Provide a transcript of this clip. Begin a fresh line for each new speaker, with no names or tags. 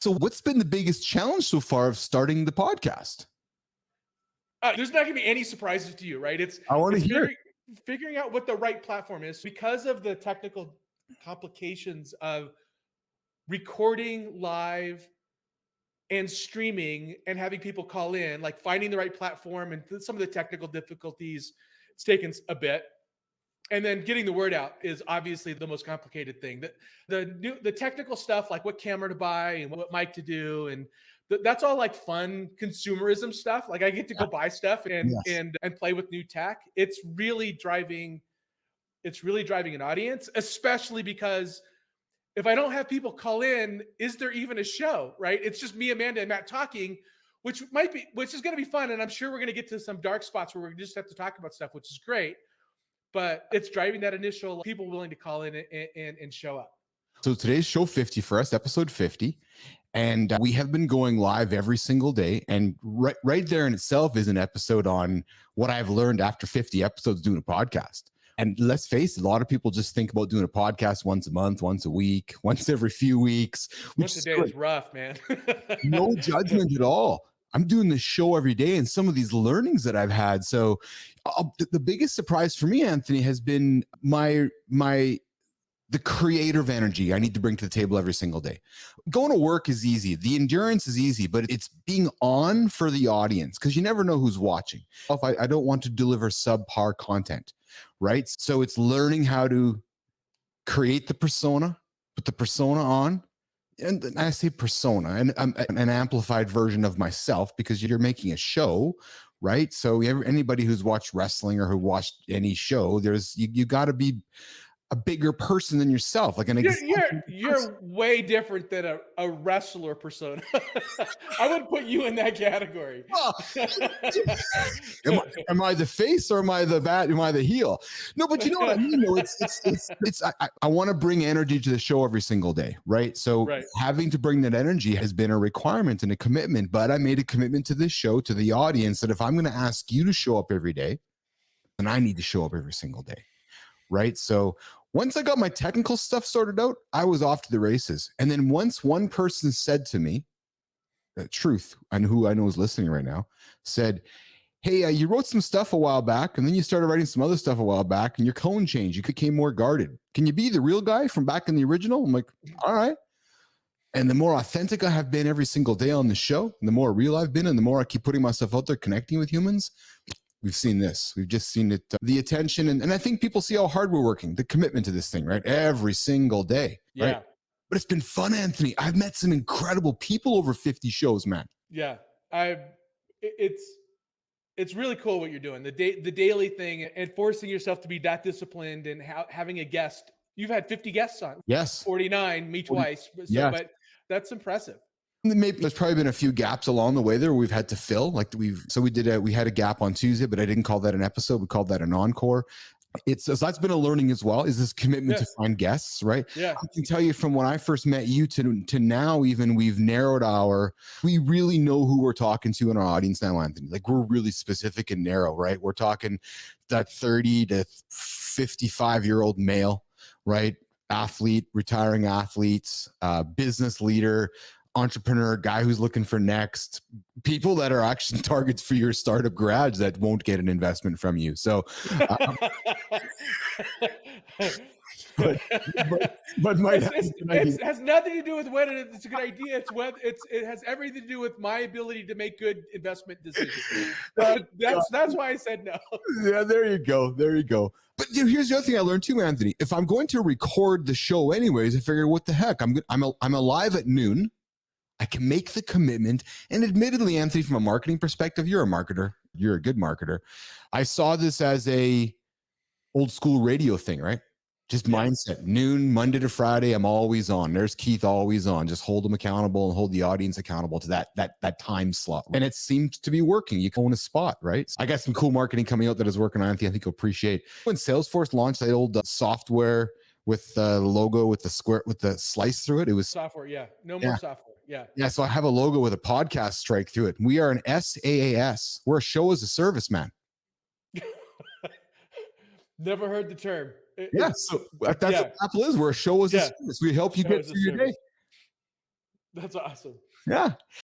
So what's been the biggest challenge so far of starting the podcast?
There's not going to be any surprises to you, right?
I want to
It's
hear it.
figuring out what the right platform is because of the technical complications of recording live and streaming and having people call in, like finding the right platform and some of the technical difficulties. It's taken a bit. And then getting the word out is obviously the most complicated thing. The technical stuff, like what camera to buy and what mic to do, and that's all like fun consumerism stuff. Like I get to go buy stuff and
Yes.
and play with new tech. It's really driving an audience, especially because if I don't have people call in, is there even a show? Right? It's just me, Amanda, and Matt talking, which is going to be fun. And I'm sure we're going to get to some dark spots where we just have to talk about stuff, which is great. But it's driving that initial people willing to call in and show up.
So today's show 50 for us, episode 50. And we have been going live every single day. And right there in itself is an episode on what I've learned after 50 episodes doing a podcast. And let's face it, a lot of people just think about doing a podcast once a month, once a week, once every few weeks.
Once a day is rough, man.
No judgment at all. I'm doing this show every day and some of these learnings that I've had. So the biggest surprise for me, Anthony, has been the creative energy I need to bring to the table every single day. Going to work is easy. The endurance is easy, but it's being on for the audience because you never know who's watching. If I don't want to deliver subpar content, right? So it's learning how to create the persona, put the persona on. And I say persona, and I'm an amplified version of myself because you're making a show, right? So anybody who's watched wrestling or who watched any show, you got to be a bigger person than yourself. Like
you're way different than a wrestler persona. I would put you in that category.
Am I the face or am I the bat? Am I the heel? No, but you know what I mean? No, I want to bring energy to the show every single day, right? So having to bring that energy has been a requirement and a commitment, but I made a commitment to this show, to the audience, that if I'm going to ask you to show up every day, then I need to show up every single day, right? So once I got my technical stuff sorted out, I was off to the races. And then once one person said to me, the truth, and who I know is listening right now, said, hey, you wrote some stuff a while back, and then you started writing some other stuff a while back, and your tone changed. You became more guarded. Can you be the real guy from back in the original? I'm like, all right. And the more authentic I have been every single day on the show, the more real I've been, and the more I keep putting myself out there, connecting with humans, we've seen this. We've just seen it, the attention. And I think people see how hard we're working, the commitment to this thing, right? Every single day.
Yeah.
Right? But it's been fun, Anthony. I've met some incredible people over 50 shows, man.
Yeah. It's really cool what you're doing. The daily thing and forcing yourself to be that disciplined and having a guest. You've had 50 guests on.
Yes.
49, me twice. So,
yes.
But that's impressive.
Maybe there's probably been a few gaps along the way there we've had to fill. Like we had a gap on Tuesday, but I didn't call that an episode. We called that an encore. So that's been a learning as well, is this commitment to find guests, right?
Yeah.
I can tell you from when I first met you to now, even we really know who we're talking to in our audience now, Anthony. Like we're really specific and narrow, right? We're talking that 30 to 55-year-old male, right? Athlete, retiring athletes, business leader, entrepreneur, guy who's looking for next, people that are actually targets for your startup garage that won't get an investment from you. So, but
it has nothing to do with whether it's a good idea. It has everything to do with my ability to make good investment decisions. That's why I said no.
Yeah, there you go. But here's the other thing I learned too, Anthony. If I'm going to record the show anyways, I figure, what the heck? I'm alive at noon. I can make the commitment. And admittedly, Anthony, from a marketing perspective, you're a marketer. You're a good marketer. I saw this as a old school radio thing, right? Just mindset. Noon, Monday to Friday, I'm always on. There's Keith always on. Just hold them accountable and hold the audience accountable to that time slot. And it seems to be working. You own a spot, right? I got some cool marketing coming out that is working on, Anthony. I think you'll appreciate. When Salesforce launched that old software with the logo with the square with the slice through it, it was
software. Yeah, no more software.
Yeah. So I have a logo with a podcast strike through it. We are an SaaS. We're a show as a service, man.
Never heard the term.
So that's what Apple is. We're a show as a service. We help you get through your day.
That's awesome.
Yeah.